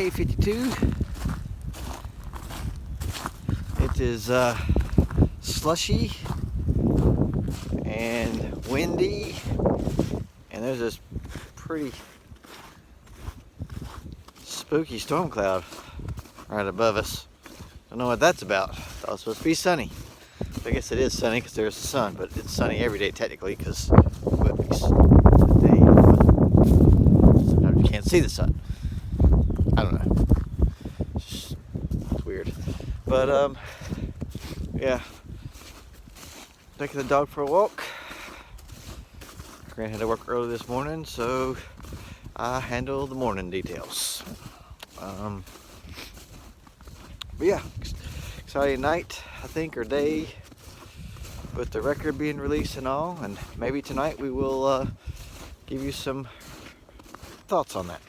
day 52. It is slushy and windy, and there's this pretty spooky storm cloud right above us. Don't know what that's about. Thought it was supposed to be sunny. I guess it is sunny because there's the sun, but it's sunny every day technically because sometimes you can't see the sun. I don't know. It's weird. But yeah. Taking the dog for a walk. Corin had to work early this morning, so I handle the morning details. But yeah, exciting night, I think, or day, with the record being released and all, and maybe tonight we will give you some thoughts on that.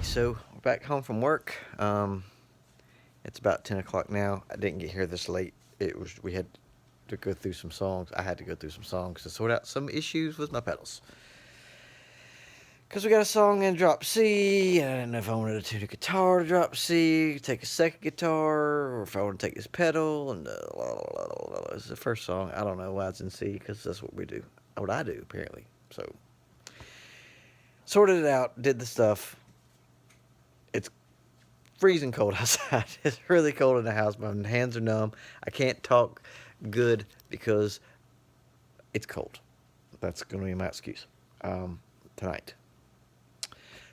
So we're back home from work. It's about 10 o'clock now. I didn't get here this late. We had to go through some songs. I had to go through some songs to sort out some issues with my pedals. Because we got a song in drop C. I didn't know if I wanted to tune a guitar to drop C, take a second guitar, or if I want to take this pedal. And it's the first song. I don't know why it's in C, because that's what we do. What I do, apparently. So sorted it out, did the stuff. It's freezing cold outside. It's really cold in the house. My hands are numb. I can't talk good because it's cold. That's going to be my excuse tonight.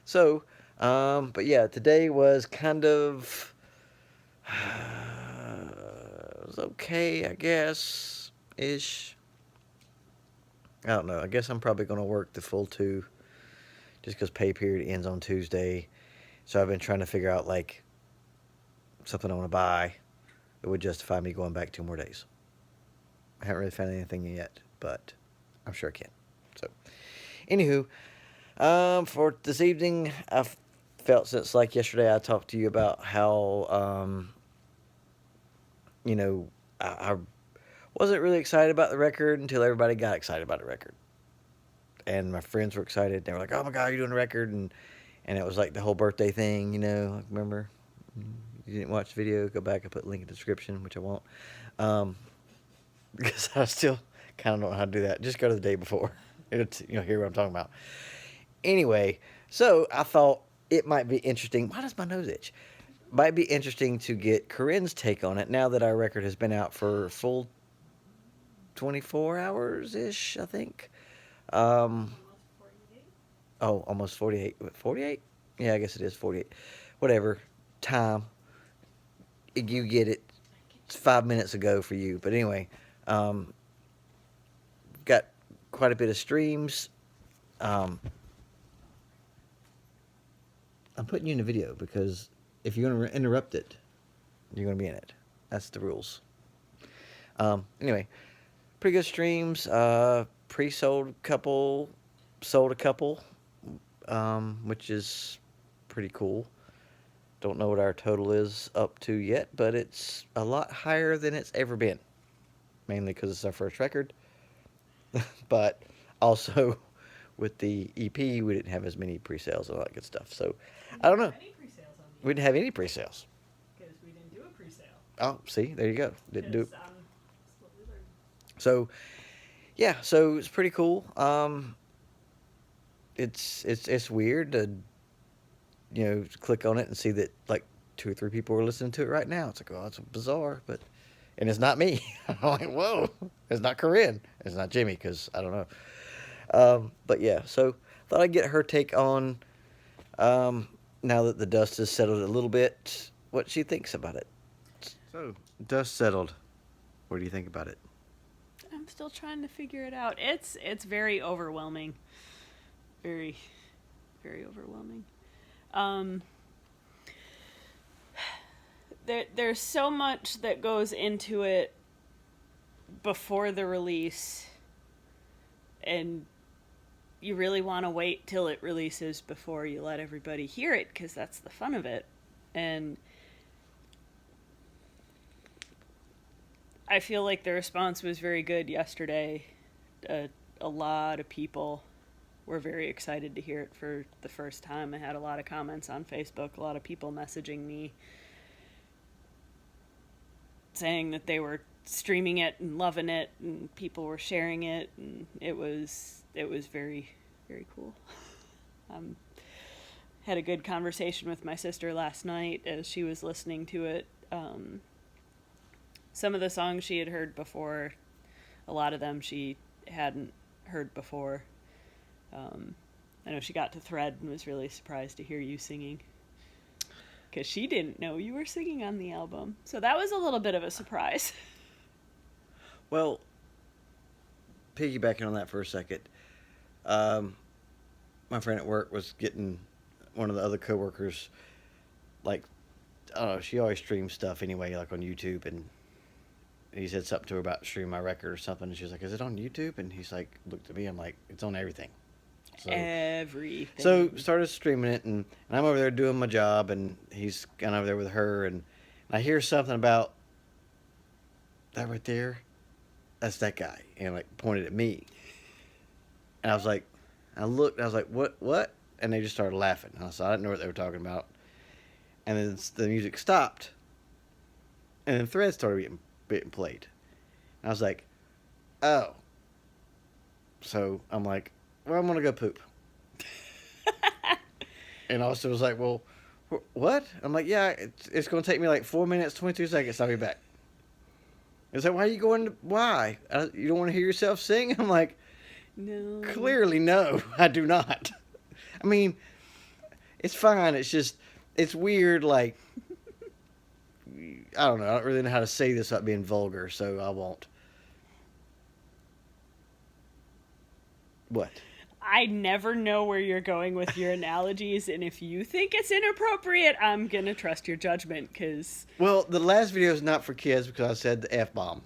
So, but yeah, today was kind of, it was okay, I guess, ish. I don't know. I guess I'm probably going to work the full 2 just because pay period ends on Tuesday. So I've been trying to figure out, like, something I want to buy that would justify me going back 2 more days. I haven't really found anything yet, but I'm sure I can. So, anywho, for this evening, I've felt since, like, yesterday I talked to you about how, you know, I wasn't really excited about the record until everybody got excited about the record. And my friends were excited. They were like, oh, my God, you're doing a record, and it was like the whole birthday thing, you know. Remember? You didn't watch the video, go back. I put a link in the description, which I won't. Because I still kind of don't know how to do that. Just go to the day before. You'll hear what I'm talking about. Anyway, so I thought it might be interesting. Why does my nose itch? Might be interesting to get Corin's take on it now that our record has been out for a full 24 hours-ish, I think. Oh, almost 48. 48? Yeah, I guess it is 48. Whatever. Time. You get it. It's 5 minutes ago for you. But anyway, got quite a bit of streams. I'm putting you in a video because if you're going to interrupt it, you're going to be in it. That's the rules. Anyway, pretty good streams. Pre-sold a couple, sold a couple, which is pretty cool. Don't know what our total is up to yet, but it's a lot higher than it's ever been. Mainly because it's our first record. But also with the EP, we didn't have as many pre-sales and all that good stuff. So, I don't know. We didn't have any pre-sales. Because we didn't do a pre-sale. Oh, see, there you go. Didn't do it. So, yeah, so it's pretty cool. It's weird to, click on it and see that like 2 or 3 people are listening to it right now. It's like, oh, that's bizarre, and it's not me. I'm like, whoa, it's not Corin, it's not Jimmy, because I don't know. But yeah, so thought I'd get her take on, now that the dust has settled a little bit, what she thinks about it. So, dust settled. What do you think about it? I'm still trying to figure it out. It's very overwhelming. Very, very overwhelming. There's so much that goes into it before the release, and you really want to wait till it releases before you let everybody hear it, because that's the fun of it. And I feel like the response was very good yesterday. A lot of people were very excited to hear it for the first time. I had a lot of comments on Facebook, a lot of people messaging me saying that they were streaming it and loving it, and people were sharing it, and it was very, very cool. Had a good conversation with my sister last night as she was listening to it. Some of the songs she had heard before, a lot of them she hadn't heard before. I know she got to Thread and was really surprised to hear you singing, because she didn't know you were singing on the album. So that was a little bit of a surprise. Well, piggybacking on that for a second, my friend at work was getting one of the other coworkers, like, I don't know, she always streams stuff anyway, like on YouTube, and he said something to her about streaming my record or something, and she was like, is it on YouTube? And he's like, looked at me, I'm like, it's on everything. So, everything. So started streaming it, and I'm over there doing my job, and he's gone over there with her, and I hear something about that right there. That's that guy, and like pointed at me, and I was like, I looked, and I was like, what? And they just started laughing. And I didn't know what they were talking about, and then the music stopped, and then Thread started getting played, and I was like, oh. So I'm like, well, I'm gonna go poop. And Austin was like, well, what? I'm like, yeah, it's gonna take me like 4 minutes, 22 seconds. I'll be back. It's like, why are you going? Why? You don't want to hear yourself sing? I'm like, no. Clearly, no, I do not. I mean, it's fine. It's just, it's weird. Like, I don't know. I don't really know how to say this without being vulgar, so I won't. What? I never know where you're going with your analogies, and if you think it's inappropriate, I'm gonna trust your judgment, because... Well, the last video is not for kids because I said the F-bomb.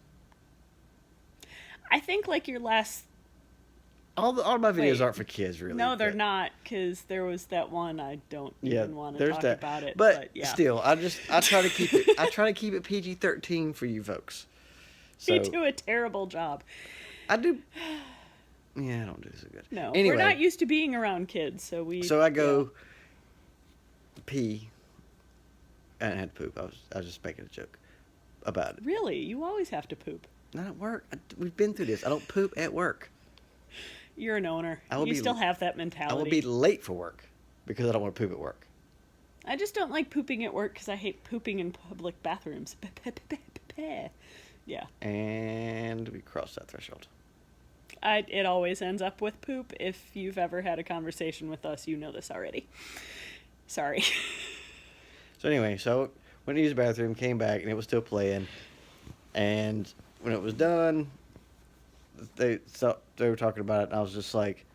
I think, like, your last... All my videos aren't for kids, really. No, they're not, because there was that one I don't even want to talk about it. But yeah. Still, I try to keep it. I try to keep it PG-13 for you folks. So, you do a terrible job. I do. Yeah, I don't do so good. No, anyway, we're not used to being around kids, so we... So I go pee. I didn't have to poop. I was just making a joke about it. Really? You always have to poop. Not at work. We've been through this. I don't poop at work. You're an owner. You still have that mentality. I will be late for work because I don't want to poop at work. I just don't like pooping at work because I hate pooping in public bathrooms. Yeah. And we crossed that threshold. It always ends up with poop. If you've ever had a conversation with us, you know this already. Sorry. So anyway, went to use the bathroom, came back, and it was still playing. And when it was done, they were talking about it, and I was just like,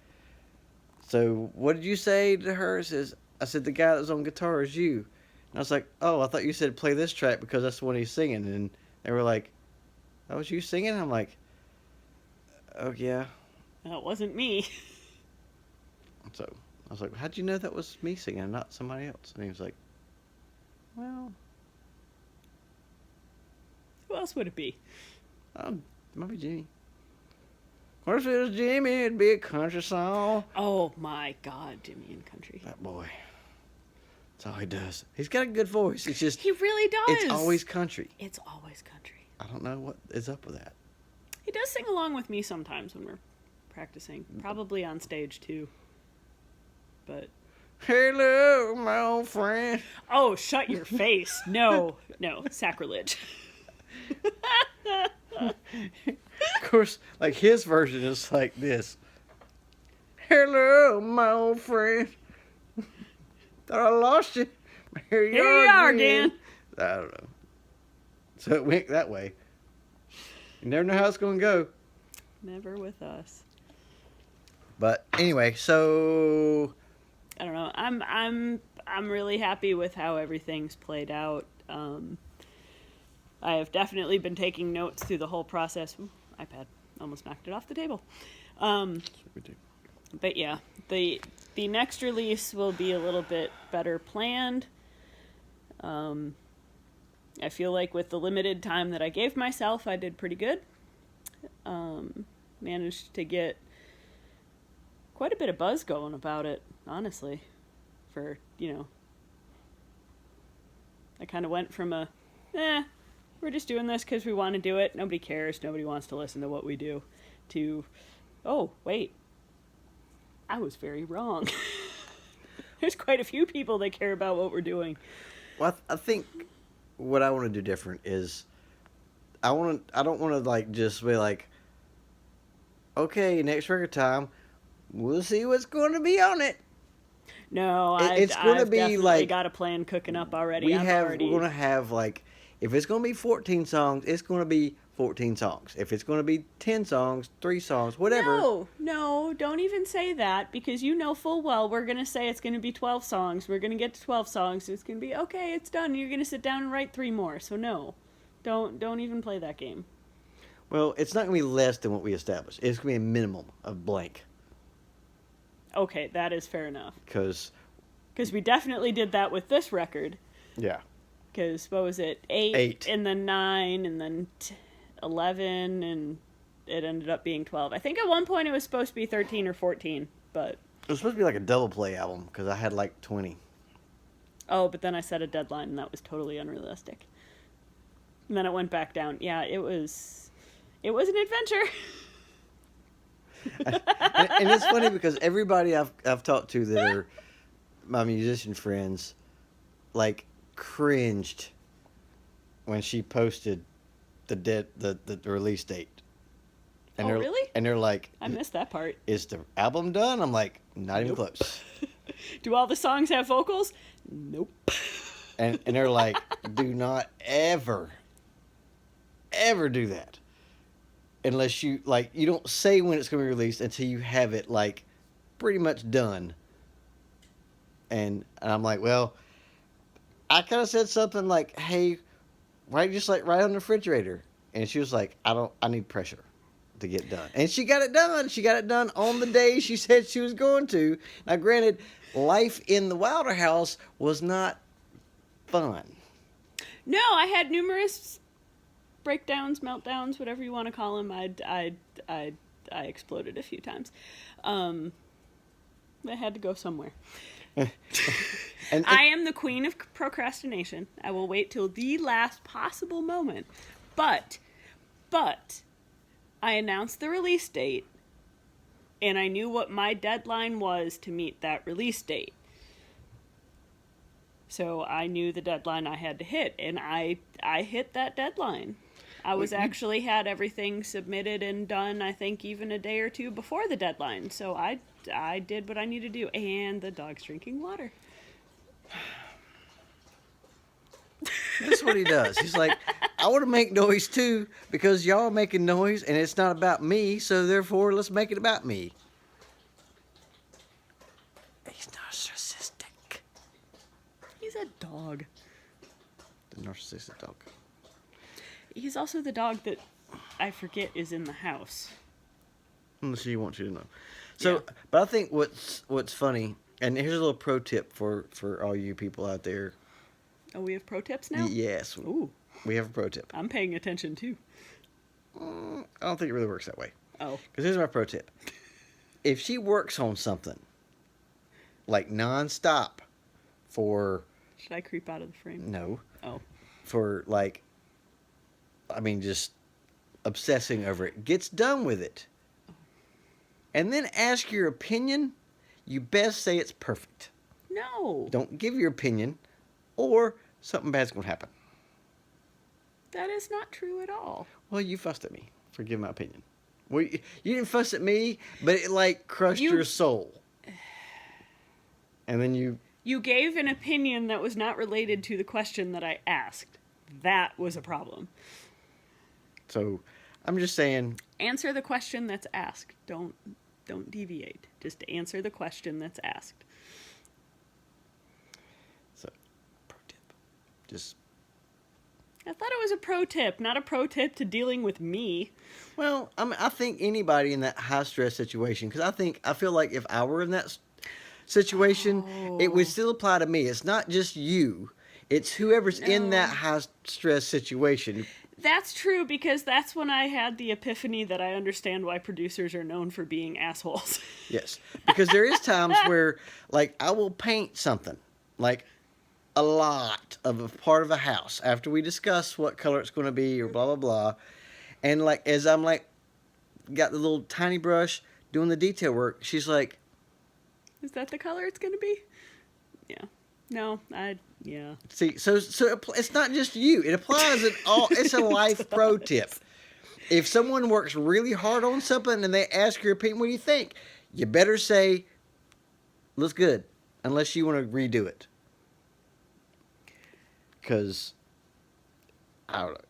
so what did you say to her? I said the guy that was on guitar is you. And I was like, oh, I thought you said play this track because that's the one he's singing. And they were like, that was you singing? I'm like, oh yeah. That wasn't me. So I was like, how'd you know that was me singing and not somebody else? And he was like, well, Who else would it be? might be Jimmy. What if it was Jimmy? It'd be a country song. Oh my God, Jimmy in country. That boy. That's all he does. He's got a good voice. It's just He really does. it's always country. It's always country. I don't know what is up with that. He does sing along with me sometimes when we're practicing. Probably on stage too. But Hello, my old friend. oh, shut your face. No, sacrilege. Of course, like his version is like this. Hello, my old friend. Thought I lost you. Here you are again. I don't know. So it went that way. You never know how it's going to go. Never with us. But anyway, so I don't know. I'm really happy with how everything's played out. I have definitely been taking notes through the whole process. Ooh, iPad almost knocked it off the table. that's what we do. But yeah, the next release will be a little bit better planned. I feel like with the limited time that I gave myself, I did pretty good. Managed to get quite a bit of buzz going about it, honestly. For, I kind of went from we're just doing this because we want to do it. Nobody cares. Nobody wants to listen to what we do. To, oh, wait. I was very wrong. There's quite a few people that care about what we're doing. Well, I think what I want to do different is I don't want to like just be like, okay, next record time, we'll see what's going to be on it. No, It's going to I've be definitely like got a plan cooking up already. we're going to have like, if it's going to be 14 songs, it's going to be 14 songs. If it's going to be 10 songs, 3 songs, whatever. No, don't even say that because you know full well we're going to say it's going to be 12 songs. We're going to get to 12 songs. It's going to be, okay, it's done. You're going to sit down and write 3 more. So no, don't even play that game. Well, it's not going to be less than what we established. It's going to be a minimum of blank. Okay, that is fair enough. Because we definitely did that with this record. yeah. Because, what was it? 8, and then 9, and then 11, and it ended up being 12. I think at one point it was supposed to be 13 or 14, but... It was supposed to be like a double play album, because I had like 20. Oh, but then I set a deadline, and that was totally unrealistic. And then it went back down. Yeah, it was an adventure. and it's funny because everybody I've talked to that are my musician friends, like, cringed when she posted the release date. And really? And they're like, I missed that part. is the album done? I'm like, not even close. Do all the songs have vocals? Nope. And they're like, do not ever do that. Unless you, like, you don't say when it's going to be released until you have it, like, pretty much done. And I'm like, well, I kind of said something like, hey, right on the refrigerator. And she was like, I need pressure to get done. And she got it done. She got it done on the day she said she was going to. Now, granted, life in the Wilder house was not fun. No, I had numerous breakdowns, meltdowns, whatever you want to call them. I exploded a few times. I had to go somewhere. and I am the queen of procrastination. I will wait till the last possible moment. But I announced the release date, and I knew what my deadline was to meet that release date. So I knew the deadline I had to hit, and I hit that deadline. I was actually had everything submitted and done, I think, even a day or two before the deadline. So I did what I needed to do. And the dog's drinking water. That's what he does. He's like, I want to make noise too because y'all are making noise and it's not about me. So therefore, let's make it about me. He's narcissistic. He's a dog. The narcissistic dog. He's also the dog that I forget is in the house. Unless she wants you to know. So, Yeah. but I think what's funny, and here's a little pro tip for all you people out there. Oh, we have pro tips now? Yes, Ooh, we have a pro tip. I'm paying attention too. I don't think it really works that way. Oh. Because here's my pro tip. If she works on something, like nonstop, for Should I creep out of the frame? no, Oh. for like, I mean, just obsessing over it, gets done with it, and then ask your opinion, you best say it's perfect. No. Don't give your opinion, or something bad's gonna happen. That is not true at all. Well, you fussed at me for giving my opinion. Well, you didn't fuss at me, but it like crushed You- your soul. And then you, You gave an opinion that was not related to the question that I asked. That was a problem. so I'm just saying, Answer the question that's asked. Don't deviate. Just answer the question that's asked. so pro tip, just I thought it was a pro tip, not a pro tip to dealing with me. well, I think anybody in that high stress situation, because I feel like if I were in that situation, it would still apply to me. It's not just you; it's whoever's in that No. high stress situation. That's true because that's when I had the epiphany that I understand why producers are known for being assholes. Yes, because there is times where, like, I will paint something, like a lot of a part of a house after we discuss what color it's going to be or blah blah blah, and like as I'm like got the little tiny brush doing the detail work, she's like, Is that the color it's going to be? Yeah. No, yeah. "See, so it's not just you; it applies in all. It's a life pro tip. If someone works really hard on something and they ask your opinion, what do you think? You better say, looks good, unless you want to redo it. Because, I don't know.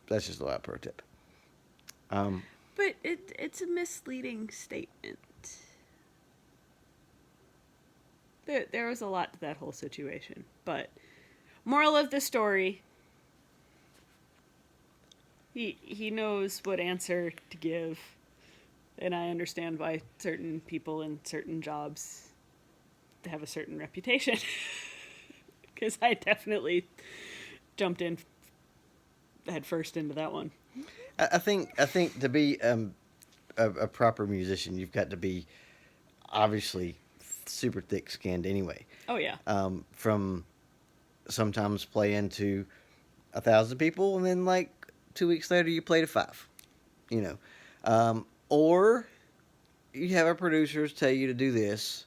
That's just a lot pro tip. But it's a misleading statement. There was a lot to that whole situation. But, moral of the story, he knows what answer to give. And I understand why certain people in certain jobs have a certain reputation. Because I definitely jumped in head first into that one. I think to be a proper musician, you've got to be obviously super thick-skinned anyway. Oh, yeah. From sometimes playing to 1,000 people, and then like 2 weeks later you play to 5. You know, or you have a producer tell you to do this,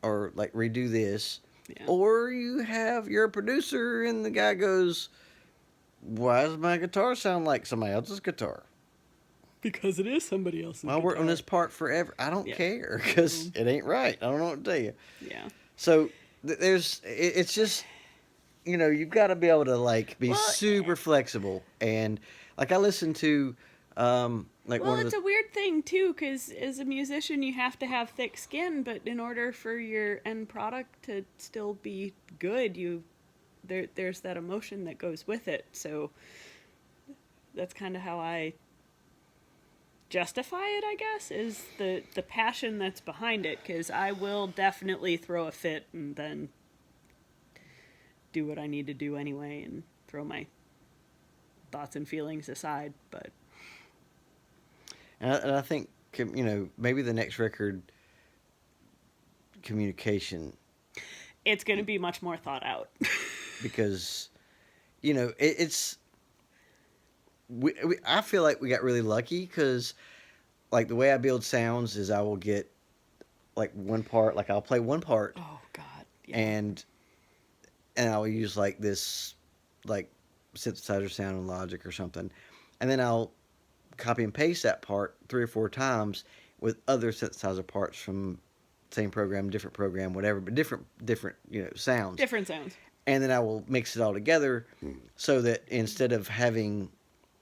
or like redo this, Yeah. or you're a producer and the guy goes, "Why does my guitar sound like somebody else's guitar?" Because it is somebody else's Well, I worked on this part forever. I don't Yeah. care because it ain't right. I don't know what to tell you. Yeah. So it's just, you know, you've got to be able to like be Well, super flexible, and like I listened to like Well, one of it's the a weird thing, too, because as a musician, you have to have thick skin, but in order for your end product to still be good, there's that emotion that goes with it. So that's kind of how I justify it, I guess, is the passion that's behind it, because I will definitely throw a fit and then do what I need to do anyway and throw my thoughts and feelings aside, but and I think, you know, maybe the next record, communication, it's going to be much more thought out. because, you know, I feel like we got really lucky because, like, the way I build sounds is I will get like one part, like I'll play one part, Oh, God. Yeah. and I'll use like this like synthesizer sound in Logic or something, and then I'll copy and paste that part 3 or 4 times with other synthesizer parts from same program, different program, whatever, but different sounds. Different sounds. and then I will mix it all together so that instead of having,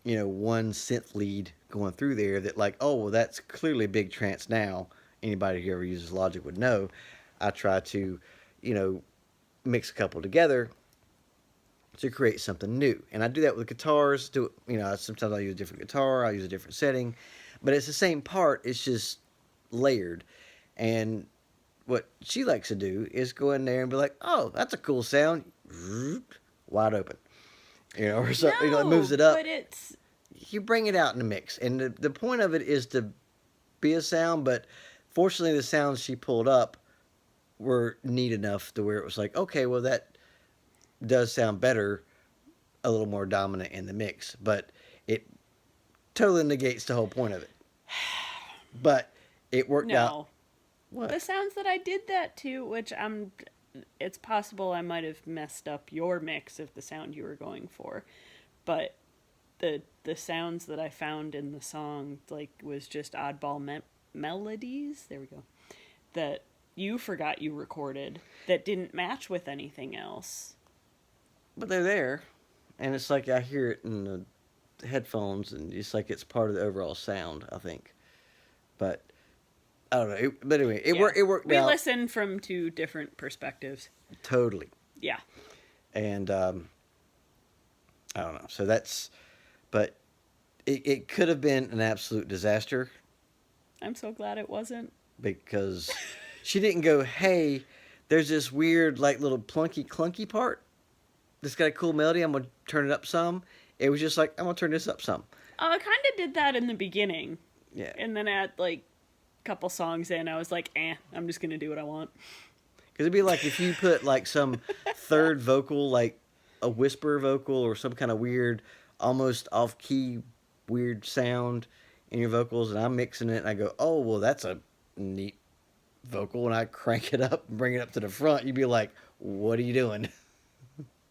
one synth lead going through there that like, oh, well, that's clearly big trance now. Anybody who ever uses Logic would know. I try to, you know, mix a couple together to create something new. And I do that with guitars. Sometimes I use a different guitar, I use a different setting, but it's the same part. It's just layered. And what she likes to do is go in there and be like, "Oh, that's a cool sound," wide open, or something. It moves it up. But it's You bring it out in the mix, and the point of it is to be a sound. But fortunately, the sounds she pulled up were neat enough to where it was like, okay, well that does sound better, a little more dominant in the mix, but it totally negates the whole point of it. But it worked out. no. What? The sounds that I did that to, which it's possible I might have messed up your mix of the sound you were going for, but the sounds that I found in the song was just oddball melodies. There we go. That you forgot you recorded that didn't match with anything else. But they're there, and it's like I hear it in the headphones, and it's like it's part of the overall sound, I think. But I don't know. But anyway, it worked. It worked We out listen from two different perspectives. totally. Yeah. And I don't know. So that's, but it could have been an absolute disaster I'm so glad it wasn't. because she didn't go, "Hey, there's this weird like little plunky clunky part that's got a cool melody. I'm gonna turn it up some." It was just like, "I'm gonna turn this up some." I kind of did that in the beginning. Yeah. And then at couple songs in, I was like, I'm just going to do what I want. Because it'd be like if you put like some third vocal, like a whisper vocal or some kind of weird, almost off-key weird sound in your vocals, and I'm mixing it, and I go, "Oh, well, that's a neat vocal," and I crank it up and bring it up to the front. You'd be like, "What are you doing?"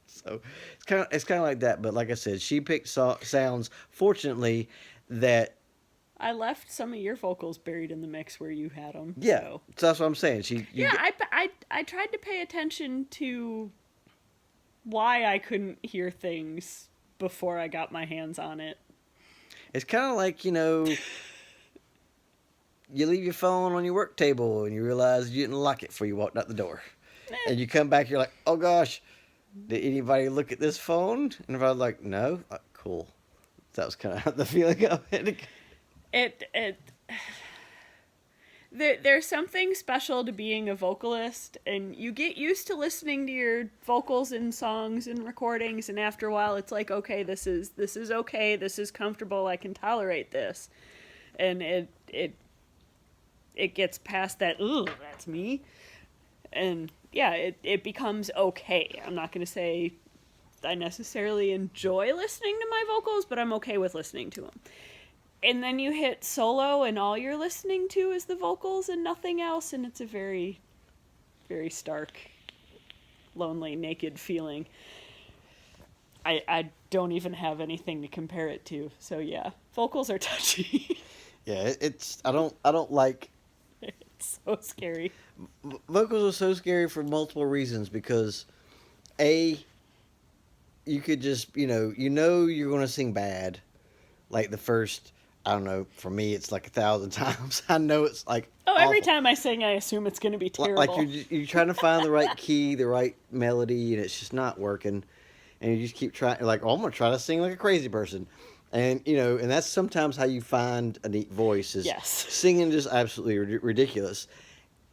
So it's kind of like that. But like I said, she picked sounds, fortunately, that I left some of your vocals buried in the mix where you had them. yeah. So, So that's what I'm saying. I tried to pay attention to why I couldn't hear things before I got my hands on it. It's kind of like, you leave your phone on your work table and you realize you didn't lock it before you walked out the door. And you come back, you're like, "Oh gosh, did anybody look at this phone?" And everybody's like, "No." Cool. That was kind of the feeling of it. There's something special to being a vocalist, and you get used to listening to your vocals in songs and recordings, and after a while it's like, okay, this is okay, this is comfortable, I can tolerate this. And it gets past that, "Ooh, that's me." And yeah, it becomes okay. I'm not going to say I necessarily enjoy listening to my vocals, but I'm okay with listening to them. And then you hit solo, and all you're listening to is the vocals and nothing else, and it's a very, very stark, lonely, naked feeling. I don't even have anything to compare it to, so yeah, vocals are touchy. Yeah, I don't like It's so scary. vocals are so scary for multiple reasons because you could just, you're going to sing bad like the first, I don't know, for me it's like 1,000 times. I know it's like Every awful. time I sing, I assume it's going to be terrible. Like you're trying to find the right key, the right melody, and it's just not working. And you just keep trying, like, "Oh, I'm going to try to sing like a crazy person." And, and that's sometimes how you find a neat voice is Yes. singing just absolutely ridiculous.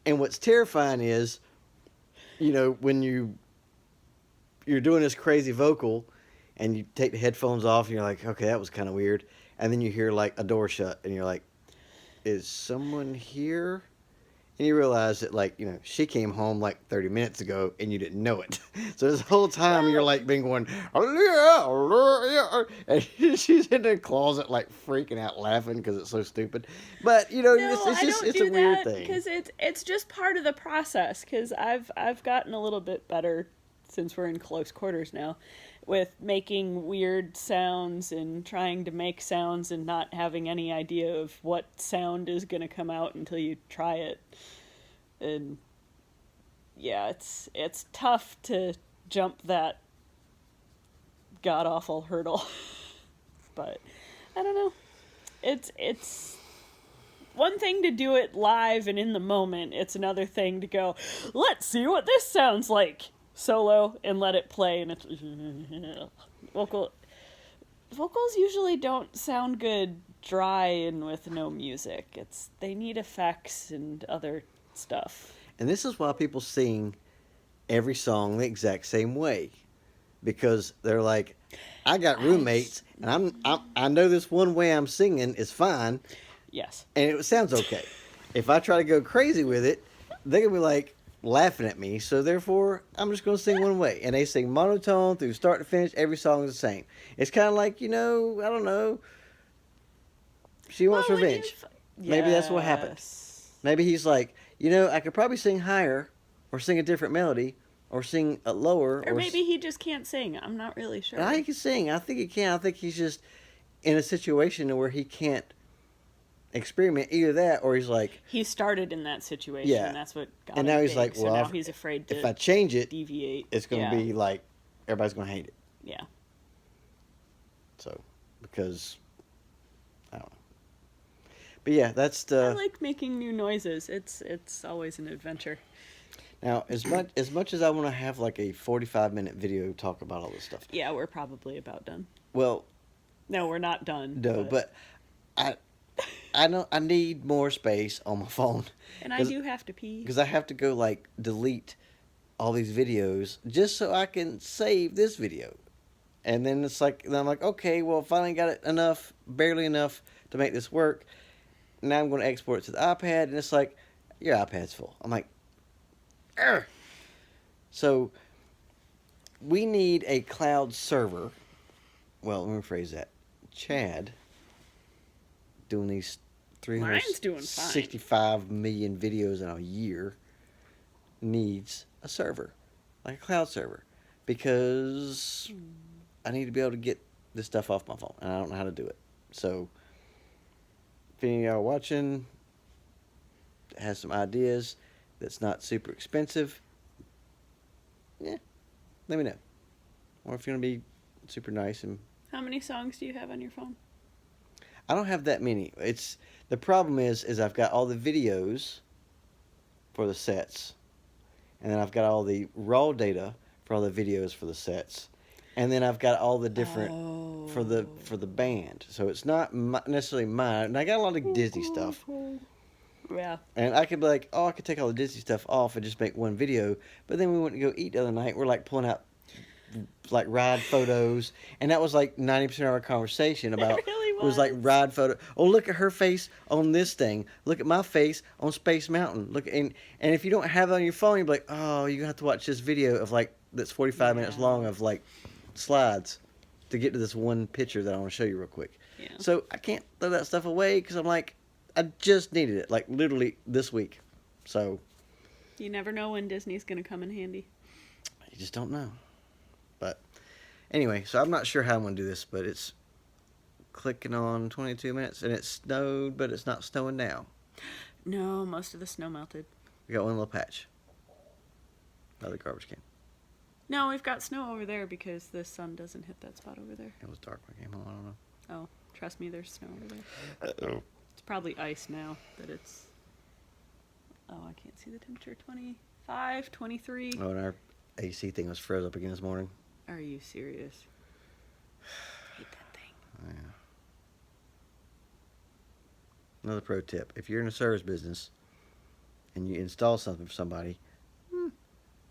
And what's terrifying is, when you're doing this crazy vocal and you take the headphones off and you're like, "Okay, that was kind of weird." And then you hear like a door shut and you're like, "Is someone here?" And you realize that she came home like 30 minutes ago and you didn't know it. So this whole time you're like being going, and she's in the closet like freaking out laughing because it's so stupid. But No, it's a weird thing. because it's just part of the process. Because I've gotten a little bit better since we're in close quarters now, with making weird sounds and trying to make sounds and not having any idea of what sound is going to come out until you try it. And yeah, it's tough to jump that god awful hurdle. But I don't know. It's one thing to do it live and in the moment. It's another thing to go, let's see what this sounds like solo and let it play. And it's vocals usually don't sound good dry and with no music. They need effects and other stuff. And this is why people sing every song the exact same way, because they're like, I got roommates, and I know this one way I'm singing is fine. Yes. And it sounds okay. If I try to go crazy with it, they're gonna be like laughing at me. So therefore, I'm just gonna sing one way. And they sing monotone through start to finish. Every song is the same. It's kind of like, I don't know. She wants revenge. Maybe that's what happened. Maybe he's like, I could probably sing higher, or sing a different melody, or sing a lower. Or maybe he just can't sing. I'm not really sure. He can sing. I think he can. I think he's just in a situation where he can't experiment. Either that, or he's like, he started in that situation. Yeah. And that's what got and him now he's big, like, so well, now he's afraid to if I change it, deviate. it's going to be like everybody's going to hate it. Yeah. So, because I don't know. But yeah, that's the. I like making new noises. It's always an adventure. Now, as much as I want to have like a 45-minute video talk about all this stuff. Yeah, we're probably about done. Well, no, we're not done. No, but I know I need more space on my phone. And I do have to pee. Because I have to go like delete all these videos just so I can save this video. And then I'm like, okay, well, finally got it barely enough to make this work. Now I'm going to export it to the iPad, and it's like, your iPad's full. I'm like, Urgh. So we need a cloud server. Well, let me rephrase that. Chad doing these Mine's doing fine. 365 million videos in a year needs a server, like a cloud server, because I need to be able to get this stuff off my phone, and I don't know how to do it. So if any of y'all are watching, has some ideas that's not super expensive, let me know. Or if you're going to be super nice. And how many songs do you have on your phone? I don't have that many. The problem is I've got all the videos for the sets, and then I've got all the raw data for all the videos for the sets, and then I've got all the different for the band. So it's not necessarily mine. And I got a lot of Disney stuff. Yeah. And I could be like, I could take all the Disney stuff off and just make one video. But then we went to go eat the other night. We're like pulling out like ride photos, and that was like 90% of our conversation about. It really It was like ride photo. Oh, look at her face on this thing. Look at my face on Space Mountain. Look, and if you don't have it on your phone, you're like, oh, you have to watch this video of like that's 45 minutes long of like slides to get to this one picture that I want to show you real quick. Yeah. So I can't throw that stuff away because I'm like, I just needed it, like literally this week. So you never know when Disney's going to come in handy. You just don't know. But anyway, so I'm not sure how I'm going to do this, but it's clicking on 22 minutes, and it snowed, but it's not snowing now. No, most of the snow melted. We got one little patch. Another garbage can. No, we've got snow over there because the sun doesn't hit that spot over there. It was dark when I came home. I don't know. Oh, trust me, there's snow over there. Uh-oh. It's probably ice now that it's... Oh, I can't see the temperature. 25, 23. Oh, and our AC thing was froze up again this morning. Are you serious? I hate that thing. Yeah. Another pro tip. If you're in a service business and you install something for somebody,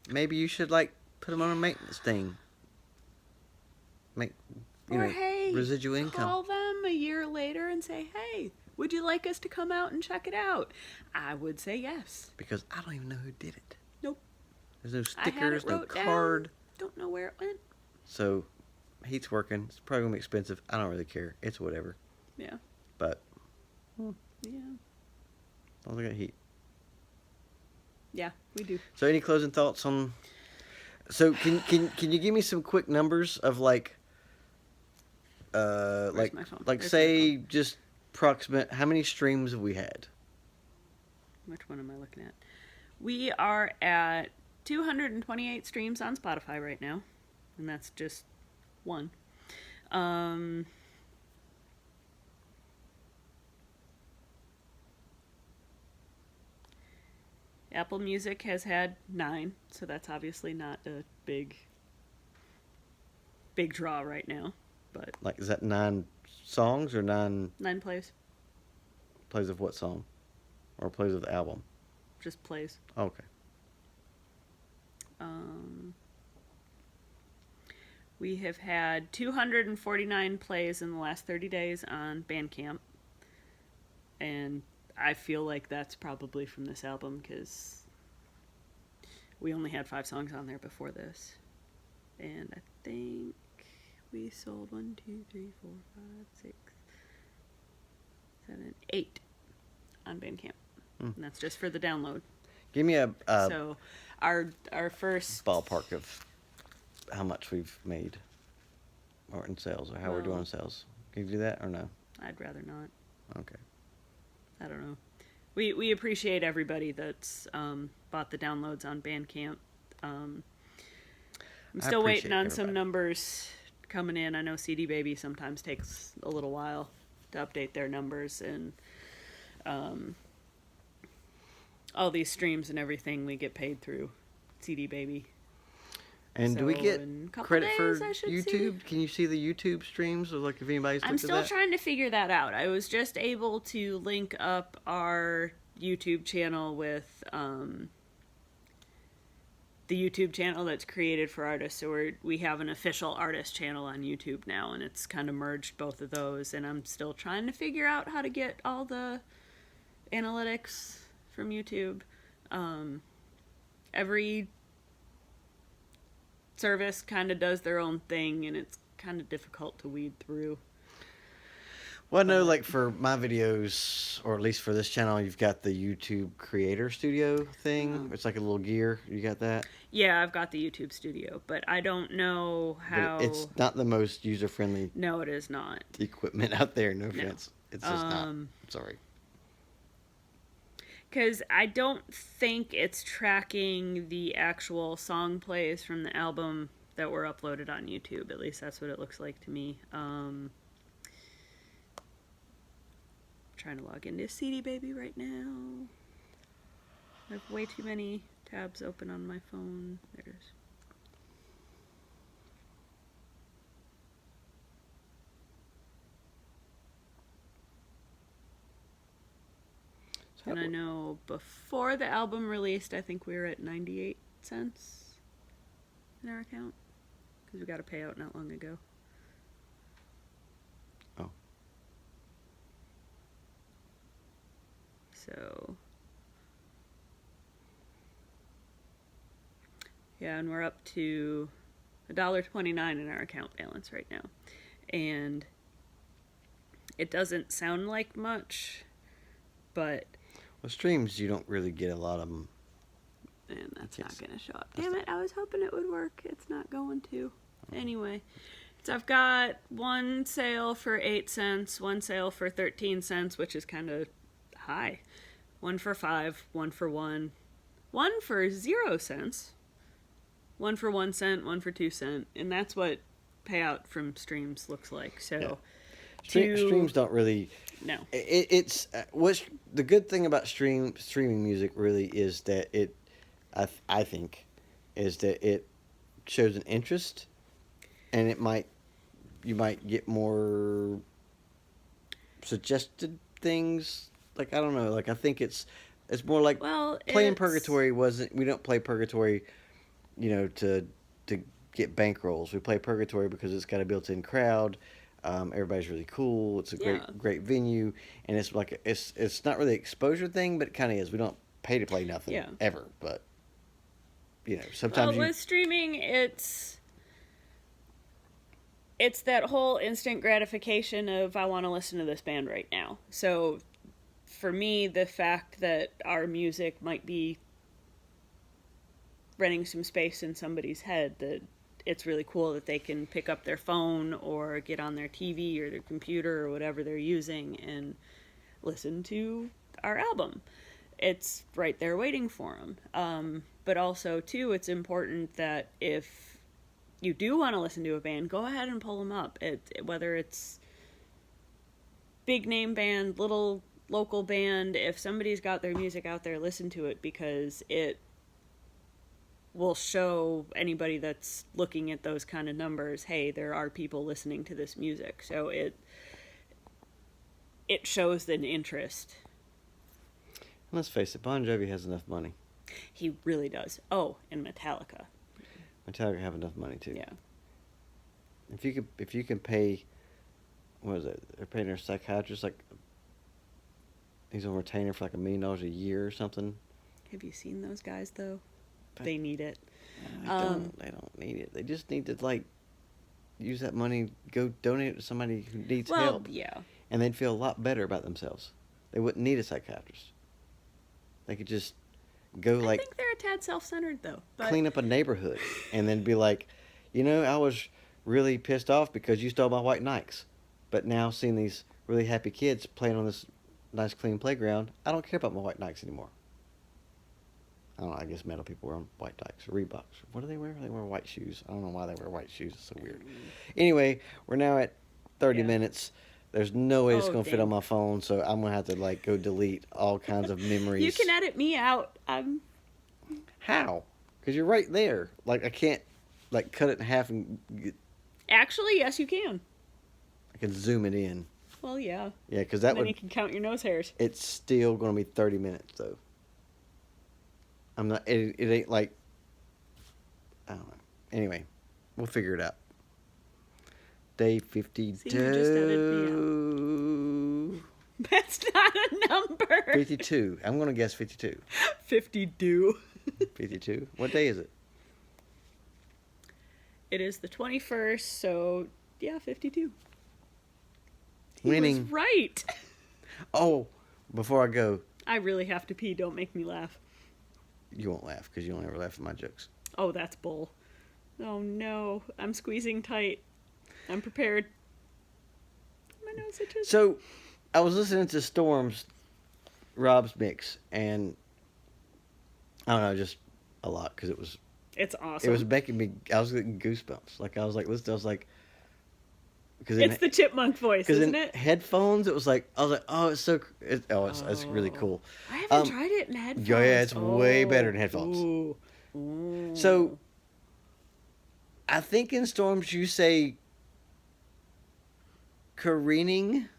maybe you should like put them on a maintenance thing. Make, hey, residual income. Call them a year later and say, hey, would you like us to come out and check it out? I would say yes. Because I don't even know who did it. Nope. There's no I had stickers, it no wrote card. Down. Don't know where it went. So, heat's working. It's probably going to be expensive. I don't really care. It's whatever. Yeah. But, yeah. I don't think I got heat. Yeah, we do. So, any closing thoughts on... So, can you give me some quick numbers of like... Where's my phone? There's say, just approximate... How many streams have we had? Which one am I looking at? We are at 228 streams on Spotify right now, and that's just one. Um, Apple Music has had 9, so that's obviously not a big draw right now. But Like, is that 9 songs or 9 9 plays, plays of what song? Or plays of the album? just plays. Okay. We have had 249 plays in the last 30 days on Bandcamp, and I feel like that's probably from this album because we only had 5 songs on there before this, and I think we sold 1, 2, 3, 4, 5, 6, 7, 8 on Bandcamp, and that's just for the download. Give me a So our first ballpark of how much we've made, or in sales, or how we're doing in sales. Can you do that or no? I'd rather not. Okay. I don't know. We appreciate everybody that's bought the downloads on Bandcamp. I'm still waiting on some numbers coming in. I know CD Baby sometimes takes a little while to update their numbers, and all these streams and everything we get paid through CD Baby. And do we So get in a couple credit for days, I should YouTube? see. Can you see the YouTube streams? Or like if anybody's I'm looked at still that? trying to figure that out. I was just able to link up our YouTube channel with the YouTube channel that's created for artists. So we have an official artist channel on YouTube now, and it's kind of merged both of those. And I'm still trying to figure out how to get all the analytics from YouTube. Every service kind of does their own thing, and it's kind of difficult to weed through. Well, I know, like for my videos, or at least for this channel, you've got the YouTube Creator Studio thing. It's like a little gear. You got that? Yeah, I've got the YouTube Studio, but I don't know how. But it's not the most user-friendly No, it is not. equipment out there. No offense. It's just not. Sorry. Because I don't think it's tracking the actual song plays from the album that were uploaded on YouTube. At least that's what it looks like to me. Trying to log into CD Baby right now. I have way too many tabs open on my phone. There it is. And I know before the album released, I think we were at 98 cents in our account because we got a payout not long ago. Oh. So, yeah, and we're up to $1.29 in our account balance right now. And it doesn't sound like much, but... Well, streams, you don't really get a lot of them. And that's not going to show up. Damn it, I was hoping it would work. It's not going to. Anyway, so I've got one sale for 8 cents, one sale for 13 cents, which is kind of high. One for 5, one for 1, one for 0 cents, one for 1 cent, one for 2 cents. And that's what payout from streams looks like. So... Yeah. Streams don't really. No. It's what's the good thing about streaming music really is that it, I think, is that it shows an interest, and you might get more suggested things. Like I don't know. Like I think it's more like playing Purgatory wasn't. We don't play Purgatory, to get bankrolls. We play Purgatory because it's got a built-in crowd. Everybody's really cool. It's a great venue, and it's like it's not really an exposure thing, but it kind of is. We don't pay to play nothing ever, but sometimes with streaming, it's that whole instant gratification of I want to listen to this band right now. So for me, the fact that our music might be renting some space in somebody's head, that it's really cool that they can pick up their phone or get on their TV or their computer or whatever they're using and listen to our album. It's right there waiting for them. But also, too, it's important that if you do want to listen to a band, go ahead and pull them up. Whether it's big name band, little local band, if somebody's got their music out there, listen to it, because it will show anybody that's looking at those kind of numbers, hey, there are people listening to this music. So it shows an interest. Let's face it, Bon Jovi has enough money. He really does. Oh, and Metallica. Metallica have enough money too. Yeah. If you can pay, what is it? They're paying their psychiatrist like he's on retainer for like $1 million a year or something. Have you seen those guys though? But they need it. They don't need it. They just need to like use that money, go donate it to somebody who needs help. Yeah. And they'd feel a lot better about themselves. They wouldn't need a psychiatrist. They could just go I like think they're a tad self-centered though. But clean up a neighborhood and then be like, I was really pissed off because you stole my white Nikes. But now seeing these really happy kids playing on this nice clean playground, I don't care about my white Nikes anymore. I don't know, I guess metal people wear white Nikes or Reeboks. What do they wear? They wear white shoes. I don't know why they wear white shoes. It's so weird. Anyway, we're now at 30 minutes. There's no way it's going to fit on my phone, so I'm going to have to like go delete all kinds of memories. You can edit me out. How? Because you're right there. Like, I can't like cut it in half and Actually, yes, you can. I can zoom it in. Well, yeah. Yeah, because that then you can count your nose hairs. It's still going to be 30 minutes, though. I'm not... It ain't like... I don't know. Anyway, we'll figure it out. Day 52. See, you just edited me out. That's not a number. 52. I'm going to guess 52. 52. 52. What day is it? It is the 21st, so yeah, 52. He Winning. was right. Oh, before I go. I really have to pee. Don't make me laugh. You won't laugh because you don't ever laugh at my jokes. Oh, that's bull. Oh no, I'm squeezing tight. I'm prepared. My nose itches. So, I was listening to Storm's, Rob's mix, and I don't know, just a lot because it's awesome. it was making me. I was getting goosebumps. Like I was like listening. I was like, because it's the chipmunk voice, isn't it? Headphones, it was like I was like, oh, it's so. It's really cool. I haven't tried it in headphones. Yeah, it's way better in headphones. Ooh. Ooh. So, I think in Storms you say careening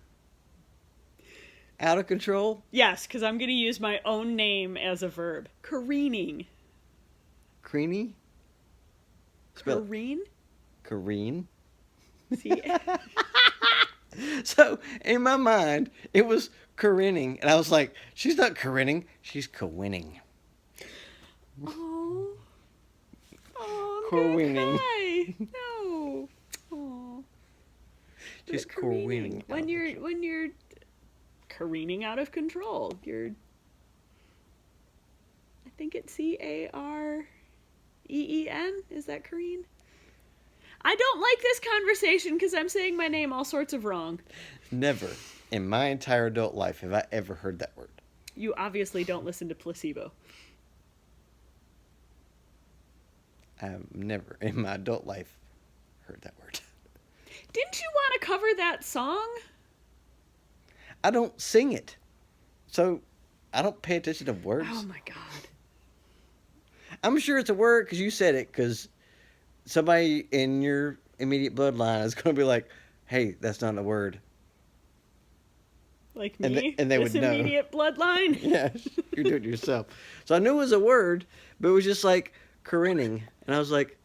out of control. Yes, because I'm going to use my own name as a verb. Careening. Creeny? Careen? Careen? See? So, in my mind, it was careening. And I was like, she's not careening, she's co-winning. Oh. Oh, I'm Careening. cry. No. Oh. She's But careening. When you're careening out of control, I think it's Careen. Is that Corinne? I don't like this conversation because I'm saying my name all sorts of wrong. Never in my entire adult life have I ever heard that word. You obviously don't listen to Placebo. I've never in my adult life heard that word. Didn't you want to cover that song? I don't sing it. So I don't pay attention to words. Oh my god. I'm sure it's a word because you said it, because somebody in your immediate bloodline is going to be like, hey, that's not a word. Like And me? and they this would know. immediate bloodline? Yes, you're doing it yourself. So I knew it was a word, but it was just like careening. And I was like,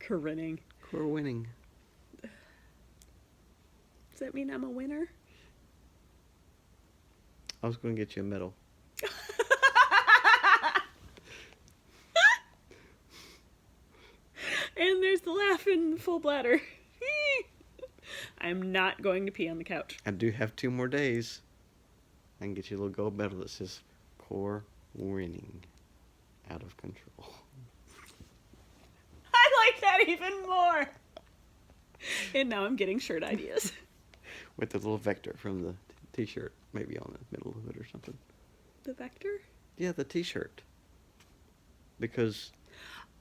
Careening. winning. Does that mean I'm a winner? I was going to get you a medal. And there's the laugh in full bladder. I'm not going to pee on the couch. I do have 2 more days. I can get you a little gold medal that says core winning out of control. I like that even more. And now I'm getting shirt ideas. With the little vector from the t-shirt maybe on the middle of it or something. The vector? Yeah, the t-shirt. because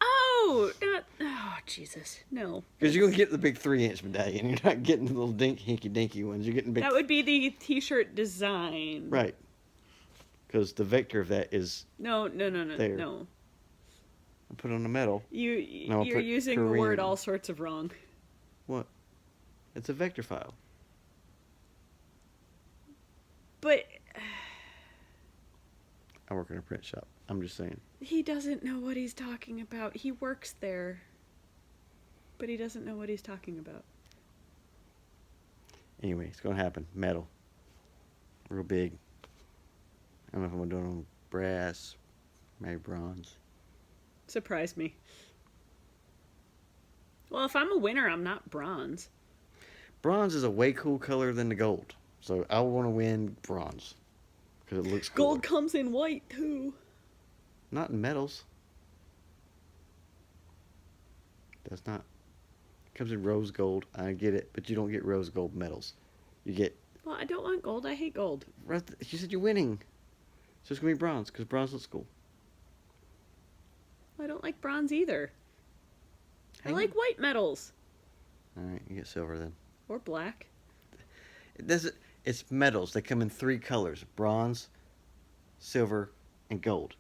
Oh, not. Oh, Jesus. No. you're gonna get the big 3-inch medallion. You're not getting the little hinky dinky ones. You're getting big. That would be the t-shirt design. Right. Because the vector of that is No. there. No. I put on the metal. No, I'll You're put using the Corin. word all sorts of wrong. What? It's a vector file. But I work in a print shop. I'm just saying. he doesn't know what he's talking about. He works there. But he doesn't know what he's talking about. Anyway, it's gonna happen. Metal. Real big. I don't know if I'm gonna do it on brass, maybe bronze. Surprise me. Well, if I'm a winner, I'm not bronze. Bronze is a way cool color than the gold. So I want to win bronze. Because it looks cool. Gold comes in white, too. Not in metals. That's not. It comes in rose gold. I get it. But you don't get rose gold medals. You get. Well, I don't want gold. I hate gold. You said you're winning. So it's going to be bronze. Because bronze looks cool. I don't like bronze either. I Hang like on. white medals. Alright, you get silver then. Or black. It doesn't. It's metals. They come in 3 colors: bronze, silver, and gold.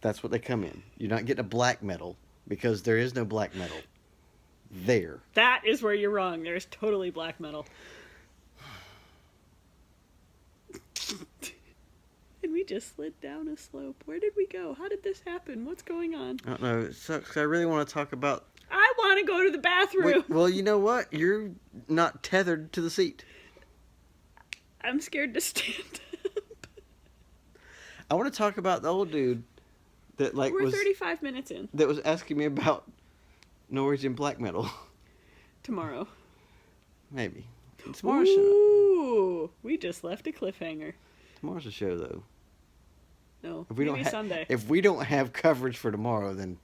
That's what they come in. You're not getting a black medal because there is no black medal there. That is where you're wrong. There's totally black metal. And we just slid down a slope. Where did we go? How did this happen? What's going on? I don't know. It sucks 'cause I really want to talk about. I want to go to the bathroom. Well, you know what? You're not tethered to the seat. I'm scared to stand up. I want to talk about the old dude that We're 35 minutes in. that was asking me about Norwegian black metal. Tomorrow. Maybe tomorrow's show. Ooh, we just left a cliffhanger. Tomorrow's the show, though. No, If we maybe don't Sunday. if we don't have coverage for tomorrow, then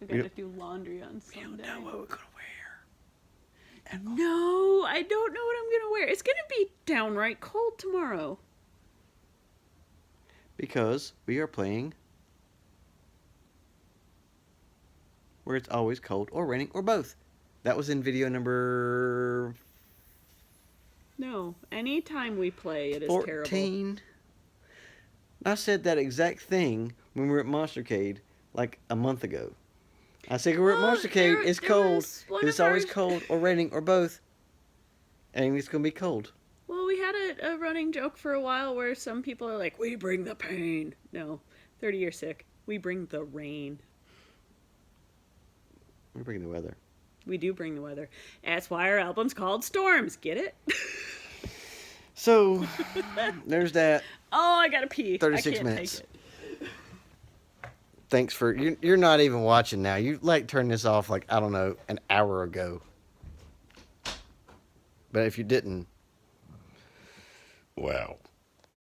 We gotta do laundry on Sunday. we don't know what we're gonna wear. No, I don't know what I'm gonna wear. It's gonna be downright cold tomorrow. Because we are playing where it's always cold or raining or both. That was in video number No, anytime we play, it is 14. terrible. I said that exact thing when we were at Monstercade like a month ago. I said we're at Well, Monstercade, it's there cold. was one It's of always our- cold or raining or both. And it's going to be cold. Well, we had a running joke for a while where some people are like, "We bring the pain." No, 30 years sick. We bring the rain. We bring the weather. We do bring the weather. That's why our album's called Storms. Get it? So, there's that. Oh, I gotta pee. 36 I can't minutes. Take it. Thanks for you're not even watching now. You turned this off like I don't know an hour ago. But if you didn't, wow.